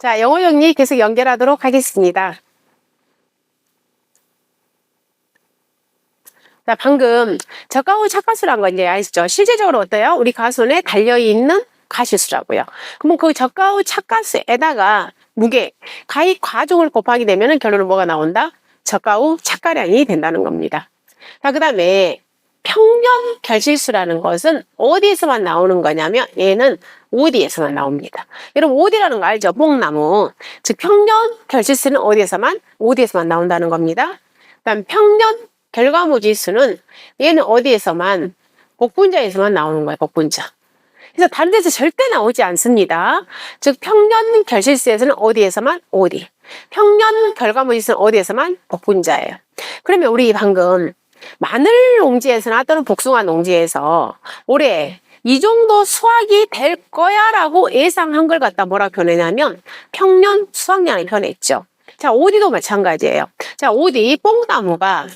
자, 영어 정리 계속 연결하도록 하겠습니다. 자, 방금 저가후 차가수란 건 이제 아시죠? 실제적으로 어때요? 우리 가손에 달려있는 가시수라고요. 그러면 그 저가후 차가수에다가 무게, 가입 과중을 곱하게 되면 결론은 뭐가 나온다? 저가후 차가량이 된다는 겁니다. 자, 그 다음에 평년 결실수라는 것은 어디에서만 나오는 거냐면 얘는 OD에서만 나옵니다. 여러분 OD라는 거 알죠? 뽕나무. 즉 평년 결실수는 어디에서만? OD에서만 나온다는 겁니다. 그다음 평년 결과무지수는 얘는 어디에서만? 복분자에서만 나오는 거예요. 복분자. 그래서 다른 데서 절대 나오지 않습니다. 즉 평년 결실수에서는 어디에서만? OD. 평년 결과무지수는 어디에서만? 복분자예요. 그러면 우리 방금 마늘 농지에서나 또는 복숭아 농지에서 올해 이 정도 수확이 될 거야 라고 예상한 걸 갖다 뭐라 표현했냐면 평년 수확량이 표현했죠. 자, OD도 마찬가지예요. 자, OD 뽕나무가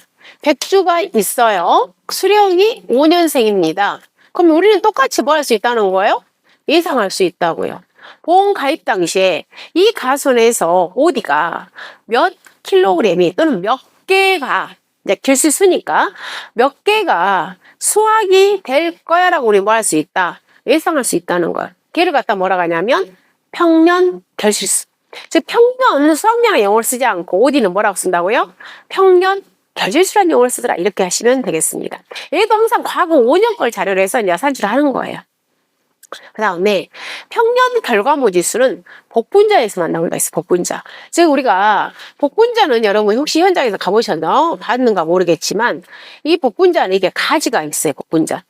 100주가 있어요. 수령이 5년생입니다. 그럼 우리는 똑같이 뭐 할 수 있다는 거예요? 예상할 수 있다고요. 보험 가입 당시에 이 가손에서 OD가 몇 킬로그램이 또는 몇 개가 이제 결실수니까 몇 개가 수확이 될 거야 라고 우리 뭐 할 수 있다? 예상할 수 있다는 거야. 걔를 갖다 뭐라고 하냐면 평년 결실수. 즉 평년 수확량의 용어를 쓰지 않고 OD는 뭐라고 쓴다고요? 평년 결실수라는 용어를 쓰더라. 이렇게 하시면 되겠습니다. 얘도 항상 과거 5년 걸 자료로 해서 이제 산출을 하는 거예요. 그 다음에 평년 결과무지수는 복분자에서만 나온다 했어. 복분자. 즉 우리가 복분자는 여러분 혹시 현장에서 가보셨나? 봤는가 모르겠지만 이 복분자는 이게 가지가 있어요. 복분자.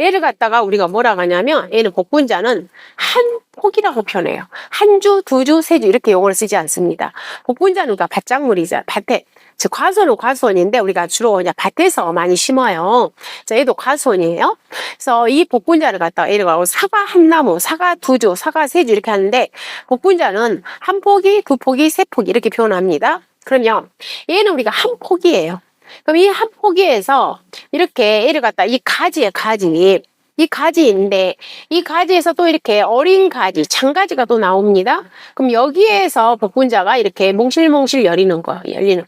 얘를 갖다가 우리가 뭐라고 하냐면 얘는 복분자는 한 폭이라고 표현해요. 한 주, 두 주, 세 주 이렇게 용어를 쓰지 않습니다. 복분자는 우리가 밭작물이자 밭에 즉 과수원은 과수원인데 우리가 주로 그냥 밭에서 많이 심어요. 자, 얘도 과수원이에요. 그래서 이 복분자를 갖다가 예를 들어 사과 한 나무, 사과 두 주, 사과 세 주 이렇게 하는데 복분자는 한 포기, 두 포기, 세 포기 이렇게 표현합니다. 그러면 얘는 우리가 한 포기예요. 그럼 이 한 포기에서 이렇게 얘를 갖다 이 가지에 가지. 이 가지인데 이 가지에서 또 이렇게 어린 가지, 장가지가 또 나옵니다. 그럼 여기에서 복분자가 이렇게 몽실몽실 열리는 거예요. 열리는.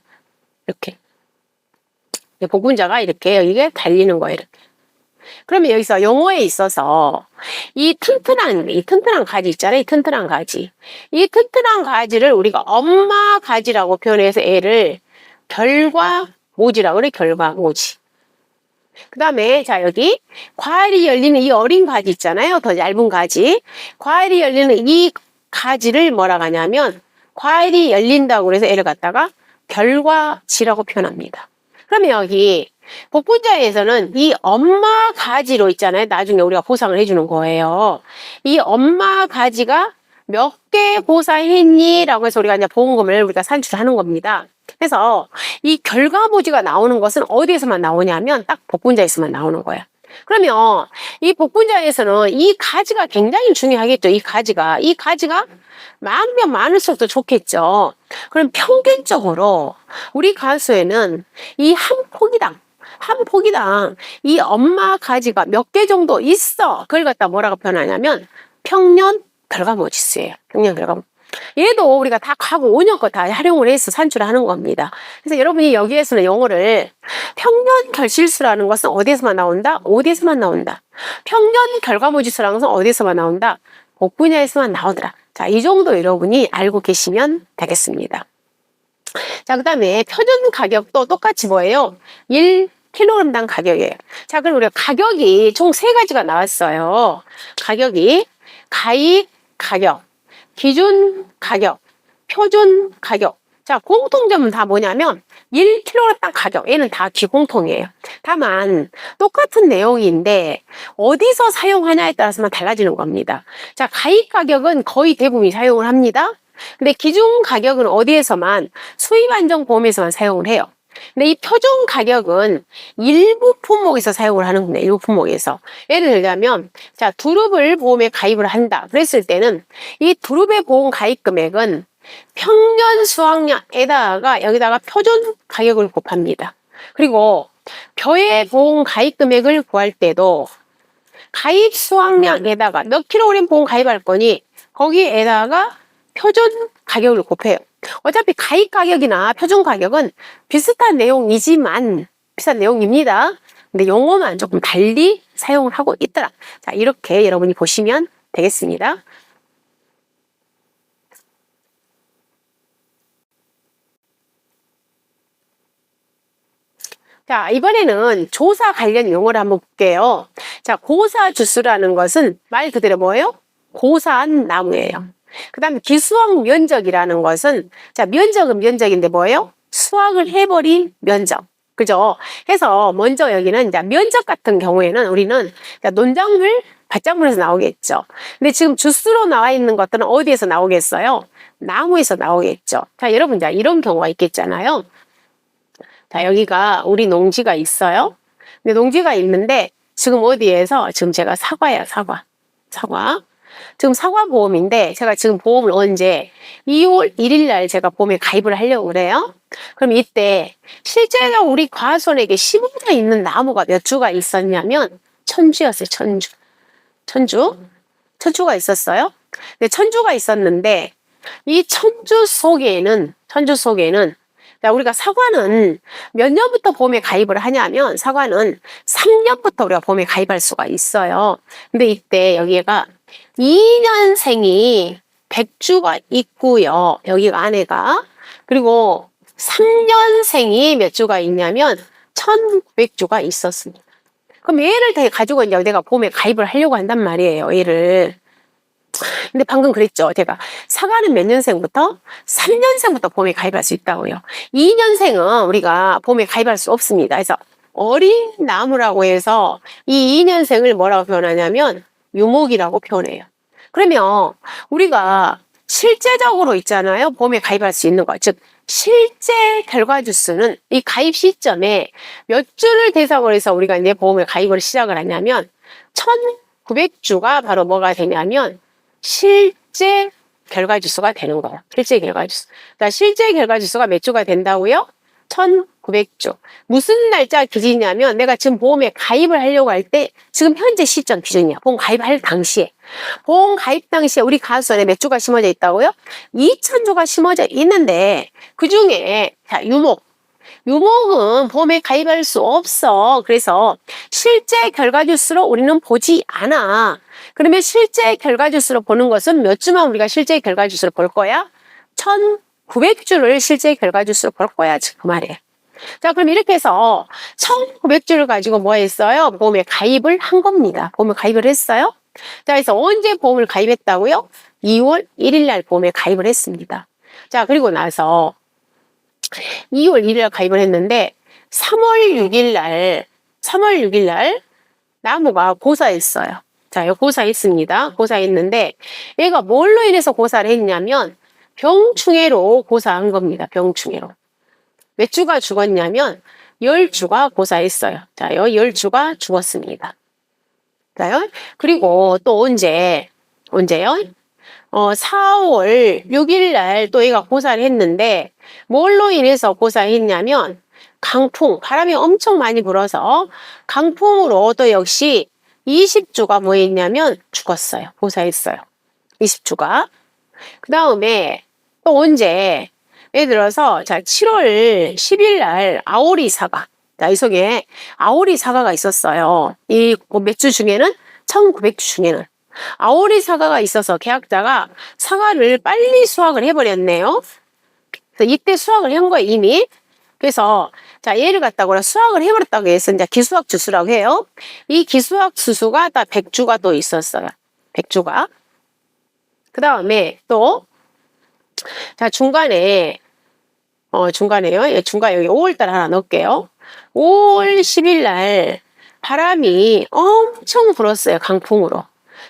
이렇게. 복분자가 이렇게 여기에 달리는 거예요. 이렇게. 그러면 여기서 용어에 있어서 이 튼튼한 가지 있잖아요. 이 튼튼한 가지. 이 튼튼한 가지를 우리가 엄마 가지라고 표현해서 얘를 결과모지라고 그래. 결과모지. 그 다음에 자 여기 과일이 열리는 이 어린 가지 있잖아요. 더 얇은 가지. 과일이 열리는 이 가지를 뭐라고 하냐면 과일이 열린다고 그래서 얘를 갖다가 결과지라고 표현합니다. 그러면 여기 복분자에서는 이 엄마 가지로 있잖아요. 나중에 우리가 보상을 해주는 거예요. 이 엄마 가지가 몇 개 보상했니? 라고 해서 우리가 이제 보험금을 우리가 산출하는 겁니다. 그래서 이 결과모지가 나오는 것은 어디에서만 나오냐면 딱 복분자에서만 나오는 거예요. 그러면 이 복분자에서는 이 가지가 굉장히 중요하겠죠. 이 가지가 많으면 많을수록 더 좋겠죠. 그럼 평균적으로 우리 가수에는 이 한 포기당 이 엄마 가지가 몇 개 정도 있어. 그걸 갖다 뭐라고 표현하냐면 평년 결과모지수예요. 평년 결과모지. 얘도 우리가 다 과거 5년 거 다 활용을 해서 산출하는 겁니다. 그래서 여러분이 여기에서는 영어를 평년 결실수라는 것은 어디에서만 나온다? OD에서만 나온다. 평년 결과모지수라는 것은 어디에서만 나온다? 복분자에서만 나오더라. 자, 이 정도 여러분이 알고 계시면 되겠습니다. 자, 그 다음에 표준 가격도 똑같이 뭐예요? 1kg당 가격이에요. 자, 그럼 우리가 가격이 총 3가지가 나왔어요. 가격이 가입 가격, 기준 가격, 표준 가격. 자, 공통점은 다 뭐냐면 1kg당 가격. 얘는 다 기공통이에요. 다만 똑같은 내용인데 어디서 사용하냐에 따라서만 달라지는 겁니다. 자, 가입 가격은 거의 대부분이 사용을 합니다. 근데 기준 가격은 어디에서만 수입안정보험에서만 사용을 해요. 근데 이 표준 가격은 일부 품목에서 사용을 하는 겁니다. 일부 품목에서. 예를 들자면, 자, 두릅을 보험에 가입을 한다. 그랬을 때는 이 두릅의 보험 가입 금액은 평년 수확량에다가 여기다가 표준 가격을 곱합니다. 그리고 벼의 보험 가입 금액을 구할 때도 가입 수확량에다가 몇 킬로그램 보험 가입할 거니 거기에다가 표준 가격을 곱해요. 어차피 가입 가격이나 표준 가격은 비슷한 내용이지만, 비슷한 내용입니다. 근데 용어만 조금 달리 사용을 하고 있더라. 자, 이렇게 여러분이 보시면 되겠습니다. 자, 이번에는 조사 관련 용어를 한번 볼게요. 자, 고사주수라는 것은 말 그대로 뭐예요? 고사한 나무예요. 그 다음에 기수학 면적이라는 것은, 자, 면적은 면적인데 뭐예요? 수확을 해버린 면적. 그죠? 해서 먼저 여기는 이제 면적 같은 경우에는 우리는 논작물, 밭작물에서 나오겠죠. 근데 지금 주스로 나와 있는 것들은 어디에서 나오겠어요? 나무에서 나오겠죠. 자, 여러분, 자, 이런 경우가 있겠잖아요. 자, 여기가 우리 농지가 있어요. 근데 농지가 있는데 지금 어디에서 지금 제가 사과예요, 사과. 지금 사과 보험인데 제가 지금 보험을 언제 2월 1일 날 제가 보험에 가입을 하려고 그래요. 그럼 이때 실제로 우리 과수원에게 심어져 있는 나무가 몇 주가 있었냐면 천주였어요. 천주가 있었어요. 근데 천주가 있었는데 이 천주 속에는 자, 우리가 사과는 몇 년부터 보험에 가입을 하냐면 사과는 3년부터 우리가 보험에 가입할 수가 있어요. 근데 이때 여기가 2년생이 100주가 있고요. 여기가 안에가. 그리고 3년생이 몇 주가 있냐면 1900주가 있었습니다. 그럼 얘를 가지고 이제 내가 보험에 가입을 하려고 한단 말이에요. 얘를. 근데 방금 그랬죠. 제가 사과는 몇 년생부터? 3년생부터 보험에 가입할 수 있다고요. 2년생은 우리가 보험에 가입할 수 없습니다. 그래서 어린 나무라고 해서 이 2년생을 뭐라고 표현하냐면 유목이라고 표현해요. 그러면 우리가 실제적으로 있잖아요. 보험에 가입할 수 있는 거. 즉 실제 결과주수는 이 가입 시점에 몇 주를 대상으로 해서 우리가 이제 보험에 가입을 시작을 하냐면 1900주가 바로 뭐가 되냐면 실제 결과주수가 되는 거예요. 실제 결과주수. 그러니까 실제 결과주수가 몇 주가 된다고요? 1900주. 무슨 날짜 기준이냐면 내가 지금 보험에 가입을 하려고 할 때 지금 현재 시점 기준이야. 보험 가입할 당시에. 보험 가입 당시에 우리 가수원에 몇 주가 심어져 있다고요? 2000주가 심어져 있는데 그중에 자, 유목은 보험에 가입할 수 없어. 그래서 실제 결과주수로 우리는 보지 않아. 그러면 실제 결과주수로 보는 것은 몇 주만 우리가 실제 결과주수로 볼 거야? 1900주를 실제 결과주수로 볼 거야. 그 말이에요. 자, 그럼 이렇게 해서 1900주를 가지고 뭐 했어요? 보험에 가입을 한 겁니다. 보험에 가입을 했어요. 자, 그래서 언제 보험을 가입했다고요? 2월 1일 날 보험에 가입을 했습니다. 자, 그리고 나서 2월 1일 날 가입을 했는데 3월 6일 날 나무가 고사했어요. 자, 이 고사했습니다. 고사했는데 얘가 뭘로 인해서 고사를 했냐면 병충해로 고사한 겁니다. 병충해로. 몇 주가 죽었냐면 10주가 고사했어요. 자, 10주가 죽었습니다. 자요. 그리고 또 언제요? 4월 6일 날 또 얘가 고사를 했는데 뭘로 인해서 고사했냐면 강풍, 바람이 엄청 많이 불어서 강풍으로 또 역시 20주가 뭐 했냐면 죽었어요. 고사했어요. 20주가. 그 다음에 또 언제? 예를 들어서 자 7월 10일 날 아오리 사과. 자, 이 속에 아오리 사과가 있었어요. 이 몇 주 중에는 1900주 중에는 아오리 사과가 있어서 계약자가 사과를 빨리 수확을 해버렸네요. 그래서 이때 수확을 한 거예요, 이미. 그래서 자 얘를 갖다가 수확을 해버렸다고 해서 이제 기수학 주수라고 해요. 이 기수학 주수가 딱 100주가 또 있었어요. 100주가. 그 다음에 또 자 중간에요. 중간에 여기 5월달 하나 넣을게요. 5월 10일 날 바람이 엄청 불었어요. 강풍으로.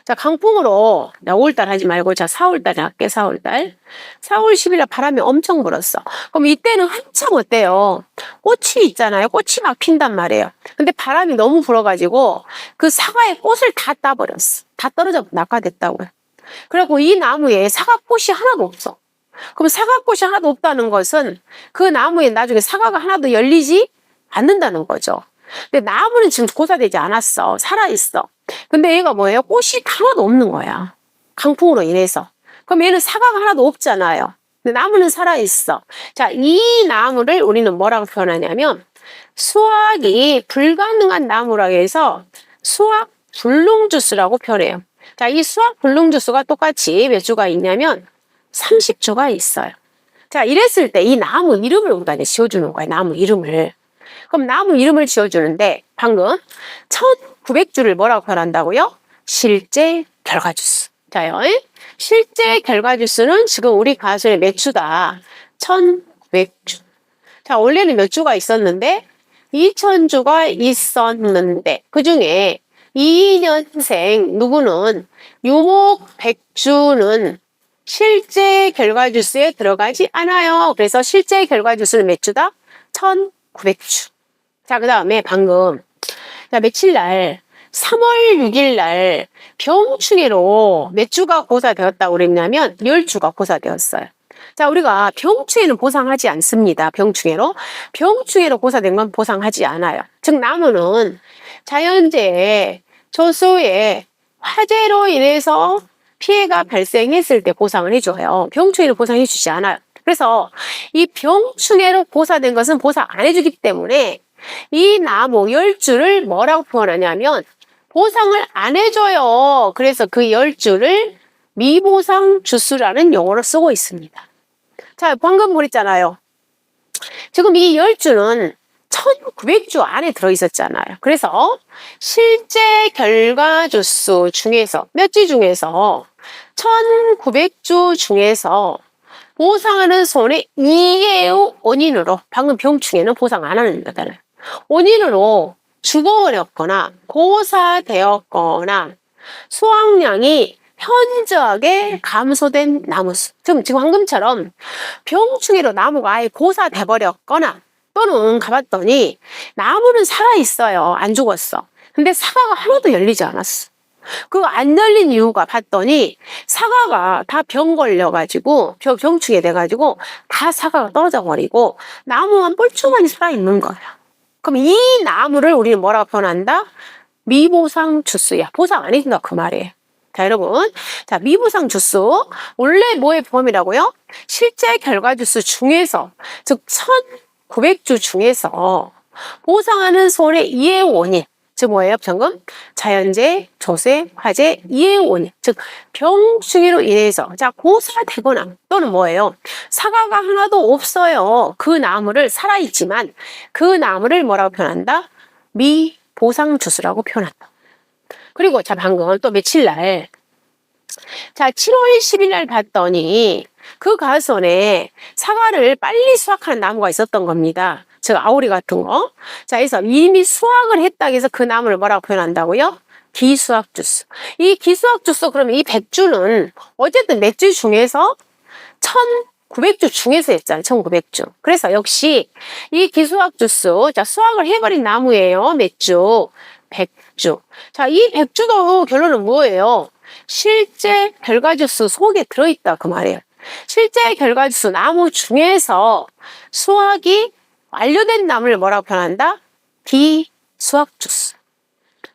자, 강풍으로, 5월달 하지 말고, 자, 4월달에 할게, 4월달. 4월 10일 날 바람이 엄청 불었어. 그럼 이때는 한참 어때요? 꽃이 있잖아요. 꽃이 막 핀단 말이에요. 근데 바람이 너무 불어가지고, 그 사과의 꽃을 다 따버렸어. 다 떨어져 낙하됐다고요. 그리고 이 나무에 사과꽃이 하나도 없어. 그럼 사과꽃이 하나도 없다는 것은 그 나무에 나중에 사과가 하나도 열리지 않는다는 거죠. 근데 나무는 지금 고사되지 않았어. 살아있어. 근데 얘가 뭐예요? 꽃이 하나도 없는 거야. 강풍으로 인해서. 그럼 얘는 사과가 하나도 없잖아요. 근데 나무는 살아있어. 자, 이 나무를 우리는 뭐라고 표현하냐면 수확이 불가능한 나무라고 해서 수확 불능주스라고 표현해요. 자, 이 수확 불능주스가 똑같이 몇 주가 있냐면 30주가 있어요. 자, 이랬을 때 이 나무 이름을 우리가 이제 지어주는 거예요. 나무 이름을. 그럼 나무 이름을 지어주는데 방금 1900주를 뭐라고 표현한다고요? 실제 결과주수. 자요. 실제 결과주수는 지금 우리 가수의 몇 주다? 1900주. 자, 원래는 몇 주가 있었는데 2000주가 있었는데 그 중에 22년생 누구는 유목 100주는 실제 결과주수에 들어가지 않아요. 그래서 실제 결과주수는 몇 주다? 1900주. 자, 그 다음에 방금 자, 며칠 날 3월 6일 날 병충해로 몇 주가 고사되었다고 그랬냐면 10주가 고사되었어요. 자, 우리가 병충해는 보상하지 않습니다. 병충해로. 병충해로 고사된 건 보상하지 않아요. 즉, 나무는 자연재해, 조수의 화재로 인해서 피해가 발생했을 때 보상을 해줘요. 병충해로 보상해 주지 않아요. 그래서 이 병충해로 고사된 것은 보상 안 해주기 때문에 이 나무 10주를 뭐라고 표현하냐면 보상을 안 해줘요. 그래서 그 10주를 미보상 주수라는 용어로 쓰고 있습니다. 자, 방금 그랬잖아요. 지금 이 10주는 1900주 안에 들어있었잖아요. 그래서 실제 결과 주수 중에서 몇 주 중에서 1900주 중에서 보상하는 손의 이해의 원인으로 방금 병충해는 보상 안 하는 거잖아요. 원인으로 죽어버렸거나 고사되었거나 수확량이 현저하게 감소된 나무수. 지금 황금처럼 병충해로 나무가 아예 고사돼 버렸거나 또는 가봤더니 나무는 살아있어요. 안 죽었어. 근데 사과가 하나도 열리지 않았어. 그 안 열린 이유가 봤더니 사과가 다 병 걸려가지고 병충해 돼가지고 다 사과가 떨어져 버리고 나무만 뻘쭘하니 살아있는 거야. 그럼 이 나무를 우리는 뭐라고 표현한다? 미보상 주수야. 보상 안 해준다 그 말이에요. 자, 여러분. 자, 미보상 주수. 원래 뭐의 범위라고요? 실제 결과 주수 중에서, 즉 1900주 중에서 보상하는 손의 이해 원인. 즉 뭐예요? 방금 자연재해, 조세, 화재, 이해 원인. 즉 병충해로 인해서 자 고사되거나 또는 뭐예요? 사과가 하나도 없어요. 그 나무를 살아있지만 그 나무를 뭐라고 표현한다? 미보상주수라고 표현한다. 그리고 자 방금 또 며칠 날 자 7월 10일 날 봤더니 그 가선에 사과를 빨리 수확하는 나무가 있었던 겁니다. 즉 아오리 같은 거. 자, 그래서 이미 수확을 했다고 해서 그 나무를 뭐라고 표현한다고요? 기수확주수. 이 기수확주수 그러면 이 100주는 어쨌든 몇 주 중에서 1900주 중에서 했잖아요. 1900주. 그래서 역시 이 기수확주수 자 수확을 해버린 나무예요. 몇 주? 100주. 자, 이 100주도 결론은 뭐예요? 실제 결과주수 속에 들어있다 그 말이에요. 실제 결과주수 나무 중에서 수확이 완료된 나무를 뭐라고 표현한다? 비수확주수.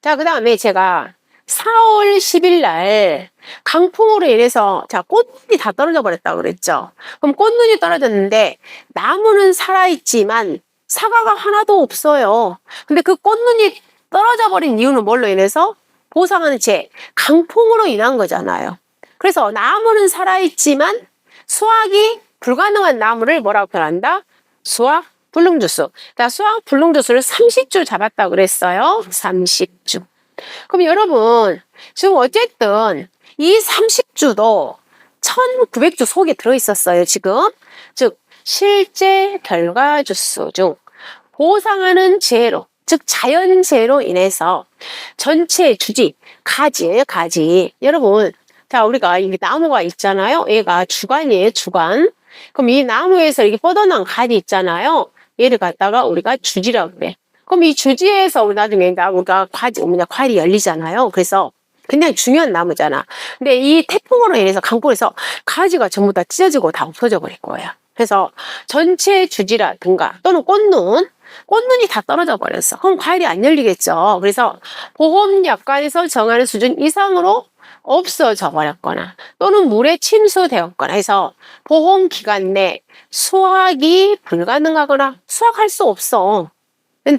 자, 그 다음에 제가 4월 10일 날 강풍으로 인해서 자 꽃눈이 다 떨어져 버렸다고 그랬죠. 그럼 꽃눈이 떨어졌는데 나무는 살아있지만 사과가 하나도 없어요. 근데 그 꽃눈이 떨어져 버린 이유는 뭘로 인해서? 보상하는 강풍으로 인한 거잖아요. 그래서 나무는 살아있지만 수확이 불가능한 나무를 뭐라고 표현한다? 수확 불능주수. 자, 수확 불능주수를 30주 잡았다고 그랬어요. 30주. 그럼 여러분, 지금 어쨌든 이 30주도 1900주 속에 들어있었어요, 지금. 즉, 실제 결과주수 중 보상하는 재해로, 즉 자연재해로 인해서 전체 주지, 가지예요, 가지. 여러분, 자, 우리가 이 나무가 있잖아요. 얘가 주관이에요, 주관. 그럼 이 나무에서 이렇게 뻗어난 가지 있잖아요. 얘를 갖다가 우리가 주지라고 그래. 그럼 이 주지에서 나중에 우리가 과일이 열리잖아요. 그래서 굉장히 중요한 나무잖아. 근데 이 태풍으로 인해서 강풍에서 가지가 전부 다 찢어지고 다 없어져 버릴 거야. 그래서 전체 주지라든가 또는 꽃눈이 다 떨어져 버렸어. 그럼 과일이 안 열리겠죠. 그래서 보험약관에서 정하는 수준 이상으로 없어져 버렸거나 또는 물에 침수되었거나 해서 보험 기간 내 수확이 불가능하거나 수확할 수 없어.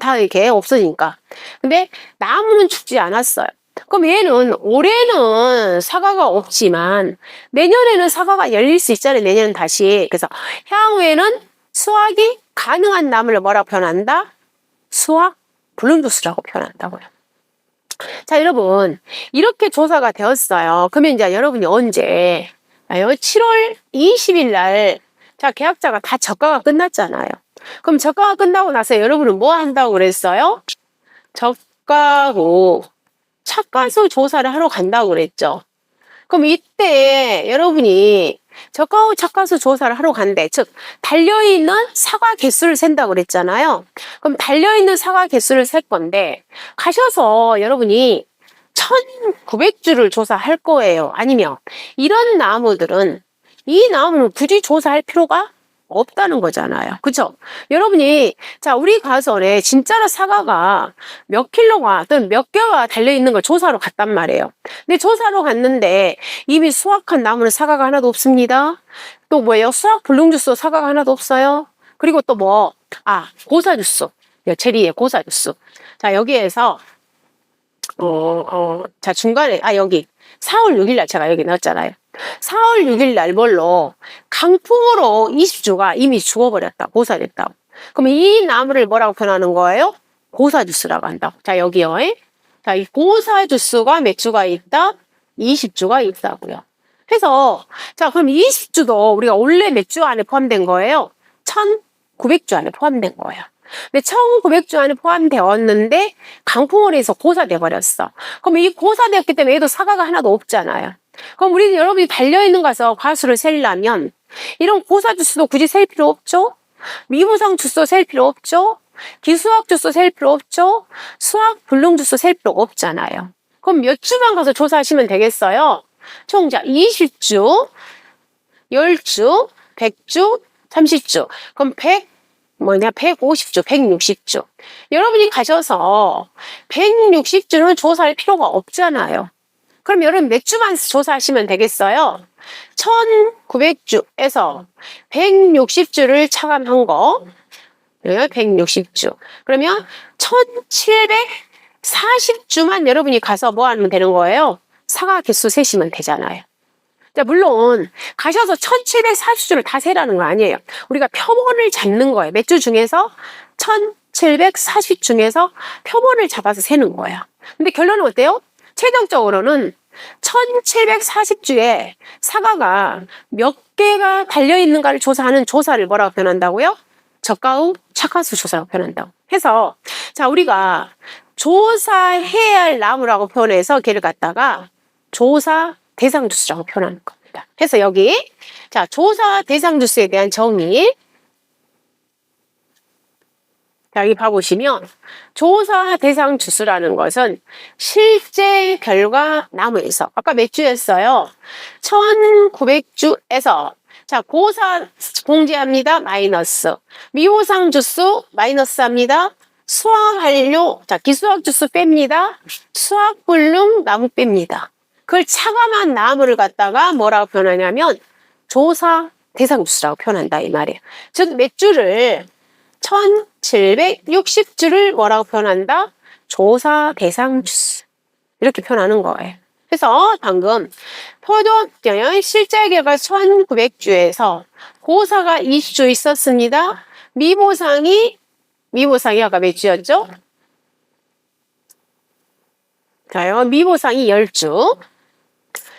다 이렇게 없어지니까. 근데 나무는 죽지 않았어요. 그럼 얘는 올해는 사과가 없지만 내년에는 사과가 열릴 수 있잖아요. 내년은 다시. 그래서 향후에는 수확이 가능한 나무를 뭐라고 표현한다? 수확 불능주스라고 표현한다고요. 자, 여러분 이렇게 조사가 되었어요. 그러면 이제 여러분이 언제 7월 20일 날 자, 계약자가 다 저가가 끝났잖아요. 그럼 저가가 끝나고 나서 여러분은 뭐 한다고 그랬어요? 저가고 착가수 조사를 하러 간다고 그랬죠. 그럼 이때 여러분이 저가후 착가수 조사를 하러 간대. 즉 달려있는 사과 개수를 센다고 그랬잖아요. 그럼 달려있는 사과 개수를 셀 건데 가셔서 여러분이 1900주를 조사할 거예요. 아니면 이런 나무들은 이 나무는 굳이 조사할 필요가 없다는 거잖아요. 그쵸? 여러분이 자 우리 가설에 진짜로 사과가 몇 킬로가 또는 몇 개가 달려있는 걸 조사로 갔단 말이에요. 근데 조사로 갔는데 이미 수확한 나무는 사과가 하나도 없습니다. 또 뭐예요? 수확 불능주스 사과가 하나도 없어요. 그리고 또 뭐? 고사주스. 체리의 고사주스. 자 여기에서 자 중간에 여기 4월 6일 날 제가 여기 넣었잖아요. 4월 6일 날 뭘로 강풍으로 20주가 이미 죽어버렸다. 고사됐다. 그러면 이 나무를 뭐라고 표현하는 거예요? 고사주스라고 한다고. 자 여기요. 자, 이 고사주스가 몇 주가 있다? 20주가 있다고요. 그래서 자 그럼 20주도 우리가 원래 몇 주 안에 포함된 거예요? 1900주 안에 포함된 거예요. 근데 1900주 안에 포함되었는데 강풍으로 해서 고사돼 버렸어. 그럼 이 고사되었기 때문에 얘도 사과가 하나도 없잖아요. 그럼 우리 여러분이 달려있는 가서 과수를 세려면 이런 고사주스도 굳이 셀 필요 없죠? 미무상 주스 셀 필요 없죠? 기수학 주스 셀 필요 없죠? 수학 불능주스 셀 필요 없잖아요. 그럼 몇 주만 가서 조사하시면 되겠어요? 총 20주, 10주, 100주, 30주. 그럼 150주, 160주. 여러분이 가셔서 160주는 조사할 필요가 없잖아요. 그럼 여러분 몇 주만 조사하시면 되겠어요? 1900주에서 160주를 차감한 거, 160주. 그러면 1740주만 여러분이 가서 뭐 하면 되는 거예요? 사과 개수 세시면 되잖아요. 자, 물론 가셔서 1740주를 다 세라는 거 아니에요. 우리가 표본을 잡는 거예요. 몇 주 중에서 1740 중에서 표본을 잡아서 세는 거예요. 근데 결론은 어때요? 최종적으로는 1740주에 사과가 몇 개가 달려있는가를 조사하는 조사를 뭐라고 표현한다고요? 저가후 착가수 조사라고 표현한다고 해서 자 우리가 조사해야 할 나무라고 표현해서 걔를 갖다가 조사 대상 주수라고 표현하는 겁니다. 그래서 여기 자 조사 대상 주수에 대한 정의 여기 봐보시면 조사 대상 주수라는 것은 실제 결과 나무에서 아까 몇 주였어요? 1900주에서 자 고사 공제합니다. 마이너스 미호상 주수 마이너스 합니다. 수학 한료 자 기수학 주수 뺍니다. 수학 불능 나무 뺍니다. 그걸 차감한 나무를 갖다가 뭐라고 표현하냐면 조사 대상 주수라고 표현한다 이 말이에요. 즉 몇 주를 1760주를 뭐라고 표현한다? 조사 대상 주수. 이렇게 표현하는 거예요. 그래서 방금 포도 실제 결과 1900주에서 고사가 20주 있었습니다. 미보상이 아까 몇 주였죠? 자요. 미보상이 10주.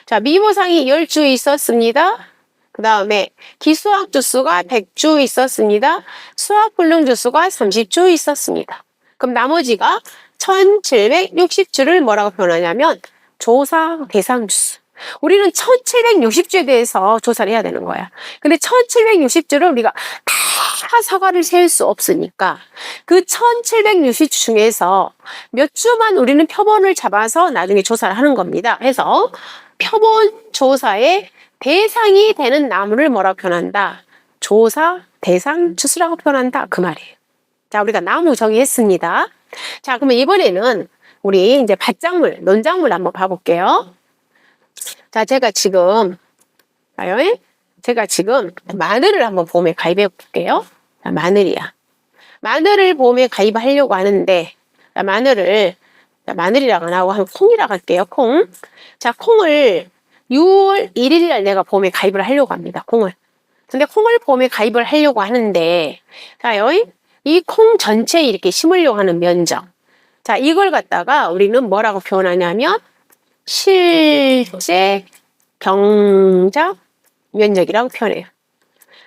자, 미보상이 10주 있었습니다. 그 다음에 기수학 주수가 100주 있었습니다. 수학 불능 주수가 30주 있었습니다. 그럼 나머지가 1760주를 뭐라고 표현하냐면 조사 대상 주수. 우리는 1760주에 대해서 조사를 해야 되는 거야. 근데 1760주를 우리가 다 사과를 셀 수 없으니까 그 1760주 중에서 몇 주만 우리는 표본을 잡아서 나중에 조사를 하는 겁니다. 그래서 표본 조사의 대상이 되는 나무를 뭐라고 표현한다? 조사 대상 주수라고 표현한다. 그 말이에요. 자, 우리가 나무 정의했습니다. 자, 그러면 이번에는 우리 이제 밭작물, 논작물 한번 봐볼게요. 자, 제가 지금 마늘을 한번 보험에 가입해 볼게요. 자, 마늘이야. 마늘을 보험에 가입하려고 하는데, 자, 마늘이라고 안 하고 한 콩이라고 할게요. 콩. 자, 콩을 6월 1일 날 내가 보험에 가입을 하려고 합니다. 콩을. 근데 콩을 보험에 가입을 하려고 하는데, 자요, 이 콩 전체에 이렇게 심으려고 하는 면적. 자, 이걸 갖다가 우리는 뭐라고 표현하냐면, 실제 경작 면적이라고 표현해요.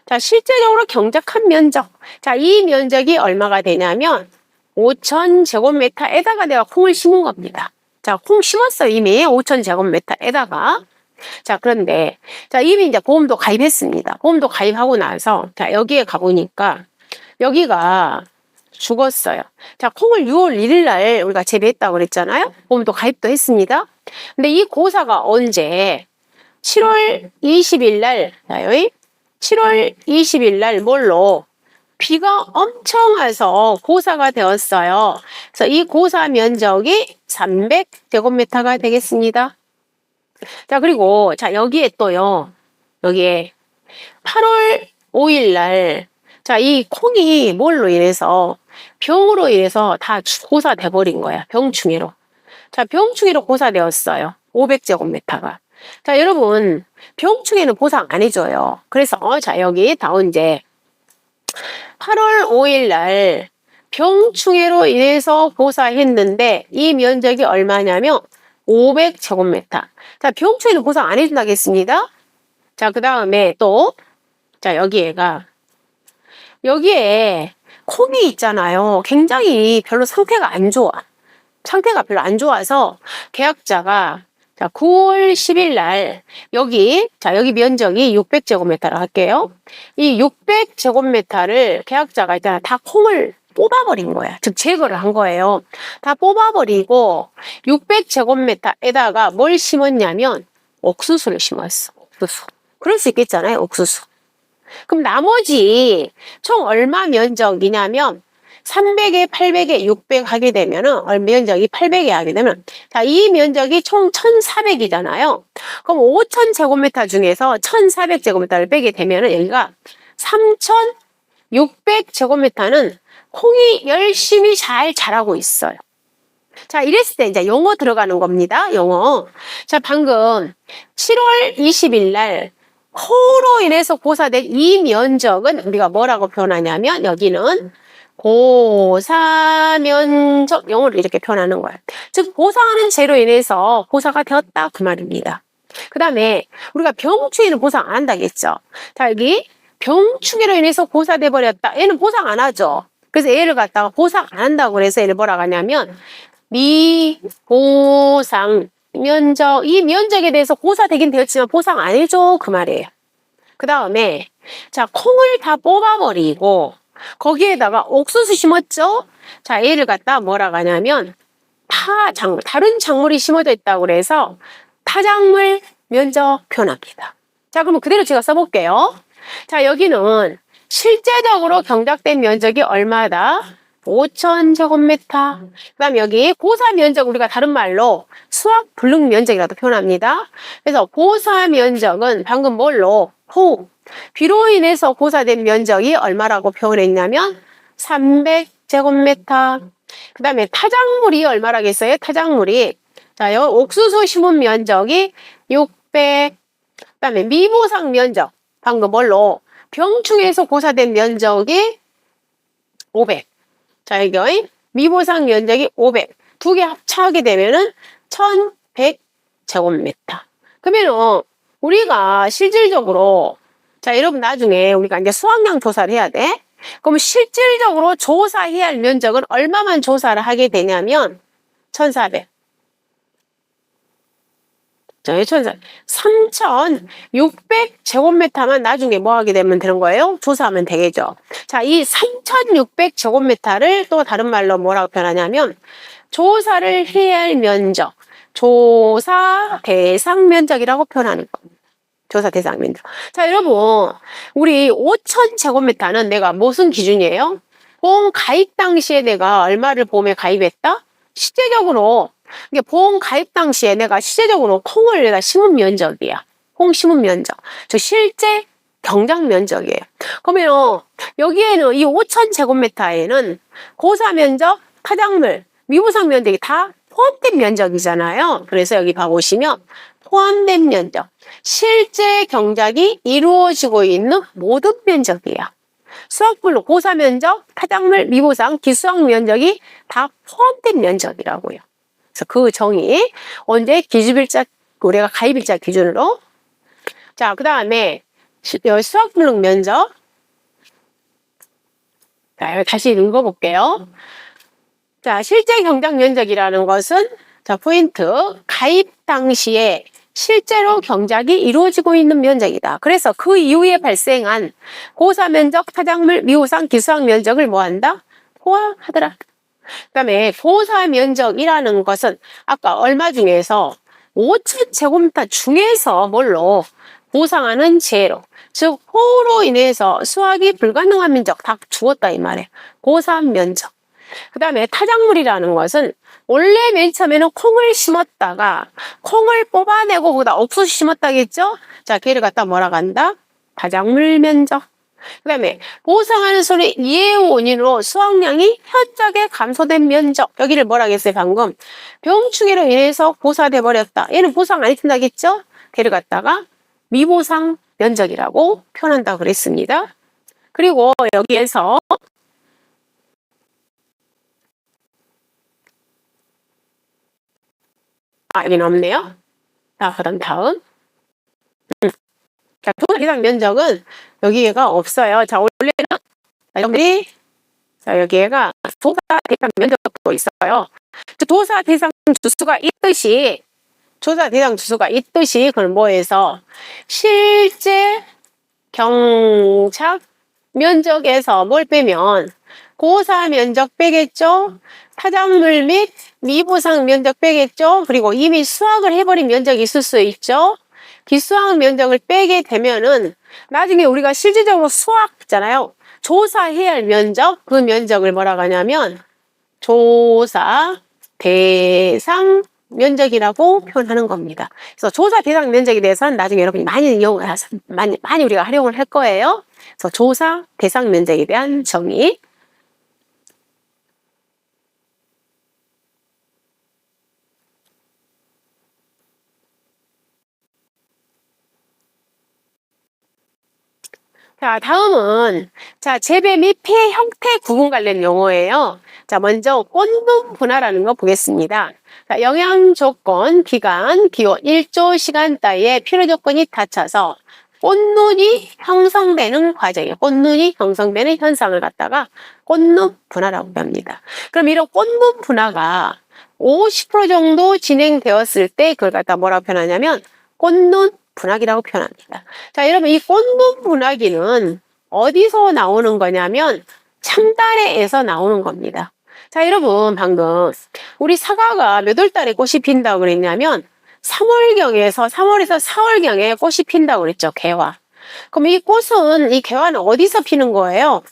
자, 실제적으로 경작한 면적. 자, 이 면적이 얼마가 되냐면 5,000제곱미터에다가 내가 콩을 심은 겁니다. 자, 콩 심었어요. 이미 5,000제곱미터에다가. 자, 그런데 자, 이미 이제 보험도 가입했습니다. 보험도 가입하고 나서 자, 여기에 가보니까 여기가 죽었어요. 자, 콩을 6월 1일 날 우리가 재배했다고 그랬잖아요. 보험도 가입도 했습니다. 근데 이 고사가 언제 7월 20일 날, 7월 20일 날 뭘로? 비가 엄청 와서 고사가 되었어요. 그래서 이 고사 면적이 300제곱미터가 되겠습니다. 자, 그리고, 자, 여기에 또요, 여기에 8월 5일 날, 자, 이 콩이 뭘로 인해서, 병으로 인해서 다 고사돼 버린 거야. 병충해로. 자, 병충해로 고사되었어요. 500제곱미터가. 자, 여러분, 병충해는 보상 안 해줘요. 그래서, 자, 여기 다운제 8월 5일 날 병충해로 인해서 고사했는데 이 면적이 얼마냐면 500제곱미터. 자, 병충해는 보상 안 해준다겠습니다. 자, 그 다음에 또, 자, 여기에 콩이 있잖아요. 굉장히 별로 상태가 안 좋아. 상태가 별로 안 좋아서 계약자가 자, 9월 10일 날 여기 면적이 600제곱미터로 할게요. 이 600제곱미터를 계약자가 일단 다 콩을 뽑아버린 거야. 즉 제거를 한 거예요. 다 뽑아버리고 600제곱미터에다가 뭘 심었냐면 옥수수를 심었어. 옥수수. 그럴 수 있겠잖아요. 옥수수. 그럼 나머지 총 얼마 면적이냐면 300에 800에 600 하게 되면은 면적이 800에 하게 되면 자, 이 면적이 총 1400이잖아요. 그럼 5000제곱미터 중에서 1400제곱미터를 빼게 되면은 여기가 3600제곱미터는 콩이 열심히 잘 자라고 있어요. 자, 이랬을 때 이제 용어 들어가는 겁니다. 용어. 자, 방금 7월 20일 날 호로 인해서 고사된 이 면적은 우리가 뭐라고 표현하냐면 여기는 고사면적 영어로 이렇게 표현하는 거예요. 즉 고사하는 죄로 인해서 고사가 되었다 그 말입니다. 그 다음에 우리가 병충해는 보상 안 한다겠죠. 자, 여기 병충해로 인해서 고사돼 버렸다. 얘는 보상 안 하죠. 그래서 얘를 갖다가 보상 안 한다고 그래서 얘를 뭐라고 하냐면 미보상 면적. 이 면적에 대해서 고사되긴 되었지만 보상 안 해줘 그 말이에요. 그 다음에 자, 콩을 다 뽑아버리고 거기에다가 옥수수 심었죠? 자, 얘를 갖다 뭐라고 하냐면 타작물, 다른 작물이 심어져 있다고 그래서 타작물 면적 표현합니다. 자, 그러면 그대로 제가 써볼게요. 자, 여기는 실제적으로 경작된 면적이 얼마다? 5000제곱미터. 그 다음 여기 고사 면적 우리가 다른 말로 수확 불능 면적이라도 표현합니다. 그래서 고사 면적은 방금 뭘로? 비로 인해서 고사된 면적이 얼마라고 표현했냐면 300제곱미터. 그 다음에 타작물이 얼마라겠어요? 타작물이 자, 여기 옥수수 심은 면적이 600. 그 다음에 미보상 면적 방금 뭘로? 병충해에서 고사된 면적이 500. 자, 여기 미보상 면적이 500. 두 개 합쳐하게 되면은 1100제곱미터. 그러면은 우리가 실질적으로 자, 여러분 나중에 우리가 이제 수확량 조사를 해야 돼. 그럼 실질적으로 조사해야 할 면적은 얼마만 조사를 하게 되냐면 1400. 자, 3600제곱미터만 나중에 뭐 하게 되면 되는 거예요? 조사하면 되겠죠. 자, 이 3600제곱미터를 또 다른 말로 뭐라고 표현하냐면 조사를 해야 할 면적, 조사 대상 면적이라고 표현하는 겁니다. 조사 대상 면적. 자, 여러분, 우리 5000제곱미터는 내가 무슨 기준이에요? 보험 가입 당시에 내가 얼마를 보험에 가입했다? 실제적으로 이게 보험 가입 당시에 내가 실제적으로 콩을 내가 심은 면적이야. 콩 심은 면적. 저 실제 경작 면적이에요. 그러면 여기에는 이 5,000제곱미터에는 고사 면적, 타작물, 미부상 면적이 다 포함된 면적이잖아요. 그래서 여기 봐보시면 포함된 면적, 실제 경작이 이루어지고 있는 모든 면적이에요. 수학별로 고사 면적, 타작물, 미부상, 기수학 면적이 다 포함된 면적이라고요. 그래서 그 정의 언제 기준일자 우리가 가입일자 기준으로 자, 그 다음에 수학블록 면적 자, 여기 다시 읽어볼게요. 자, 실제 경작 면적이라는 것은 자, 포인트 가입 당시에 실제로 경작이 이루어지고 있는 면적이다. 그래서 그 이후에 발생한 고사 면적, 타작물, 미호상, 기수학 면적을 뭐한다? 포함하더라. 그 다음에 고사 면적이라는 것은 아까 얼마 중에서 5,000제곱미터 중에서 뭘로 보상하는 제로, 즉 호우로 인해서 수확이 불가능한 면적 다 죽었다 이 말이에요. 고사 면적. 그 다음에 타작물이라는 것은 원래 맨 처음에는 콩을 심었다가 콩을 뽑아내고 거기다 옥수수 심었다겠죠? 자, 걔를 갖다 뭐라 간다? 타작물 면적. 그 다음에 보상하는 소리 이해 원인으로 수확량이 현저하게 감소된 면적. 여기를 뭐라 했어요 방금? 병충해로 인해서 고사돼 버렸다. 얘는 보상 안 해준다겠죠? 걔를 갖다가 미보상 면적이라고 표현한다고 그랬습니다. 그리고 여기에서 여기는 없네요. 자, 그럼 다음. 자, 도사 대상 면적은 여기가 없어요. 자, 원래는 여러분들이 자, 여기가 도사 대상 면적도 있어요. 도사 대상 주수가 있듯이 조사 대상 주수가 있듯이 그건 뭐해서 실제 경작 면적에서 뭘 빼면 고사 면적 빼겠죠. 타작물 및 미보상 면적 빼겠죠. 그리고 이미 수확을 해버린 면적이 있을 수 있죠. 기수학 면적을 빼게 되면은 나중에 우리가 실질적으로 수확잖아요. 조사해야 할 면적, 그 면적을 뭐라고 하냐면 조사 대상 면적이라고 표현하는 겁니다. 그래서 조사 대상 면적에 대해서는 나중에 여러분이 많이 우리가 활용을 할 거예요. 그래서 조사 대상 면적에 대한 정의. 자, 다음은 자, 재배 및 피해 형태 구분 관련 용어예요. 자, 먼저 꽃눈 분화라는 거 보겠습니다. 자, 영양 조건, 기간, 기온, 일조, 시간 따위의 필요 조건이 닫혀서 꽃눈이 형성되는 과정이에요. 꽃눈이 형성되는 현상을 갖다가 꽃눈 분화라고 합니다. 그럼 이런 꽃눈 분화가 50% 정도 진행되었을 때 그걸 갖다 뭐라고 표현하냐면 꽃눈 분화기라고 표현합니다. 자, 여러분 이 꽃눈 분화기는 어디서 나오는 거냐면 참다래에서 나오는 겁니다. 자, 여러분 방금 우리 사과가 몇 월 달에 꽃이 핀다고 그랬냐면 3월에서 4월경에 꽃이 핀다고 그랬죠. 개화. 그럼 이 꽃은 이 개화는 어디서 피는 거예요?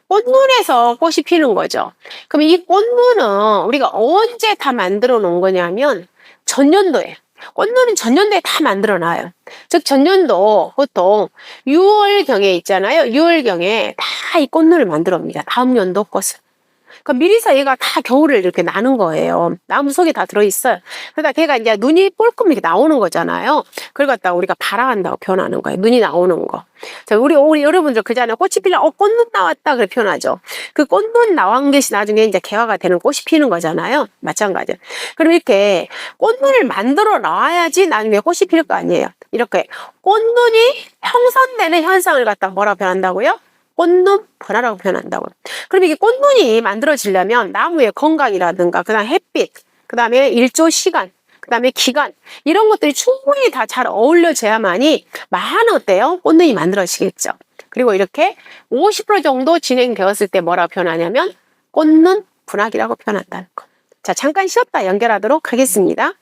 꽃눈에서 꽃이 피는 거죠. 그럼 이 꽃눈은 우리가 언제 다 만들어 놓은 거냐면 전년도에. 꽃눈은 전년도에 다 만들어 놔요. 즉 전년도 보통 6월경에 있잖아요. 6월경에 다 이 꽃눈을 만들어 옵니다. 다음 연도 꽃을. 그럼 미리서 얘가 다 겨울을 이렇게 나는 거예요. 나무 속에 다 들어있어요. 그러다 걔가 이제 눈이 뿔끔 이렇게 나오는 거잖아요. 그걸 갖다가 우리가 발화한다고 표현하는 거예요. 눈이 나오는 거. 자, 우리 여러분들 그전에 꽃이 피려, 꽃눈 나왔다. 그렇게 표현하죠. 그 꽃눈 나온 것이 나중에 이제 개화가 되는 꽃이 피는 거잖아요. 마찬가지로. 그럼 이렇게 꽃눈을 만들어 놔야지 나중에 꽃이 필 거 아니에요. 이렇게 꽃눈이 형성되는 현상을 갖다가 뭐라고 표현한다고요? 꽃눈 분화라고 표현한다고. 그럼 이게 꽃눈이 만들어지려면 나무의 건강이라든가 그다음 햇빛, 그다음에 일조 시간, 그다음에 기간 이런 것들이 충분히 다 잘 어울려져야만이 많은 어때요? 꽃눈이 만들어지겠죠. 그리고 이렇게 50% 정도 진행되었을 때 뭐라고 표현하냐면 꽃눈 분화기라고 표현한다는 거. 자, 잠깐 쉬었다 연결하도록 하겠습니다.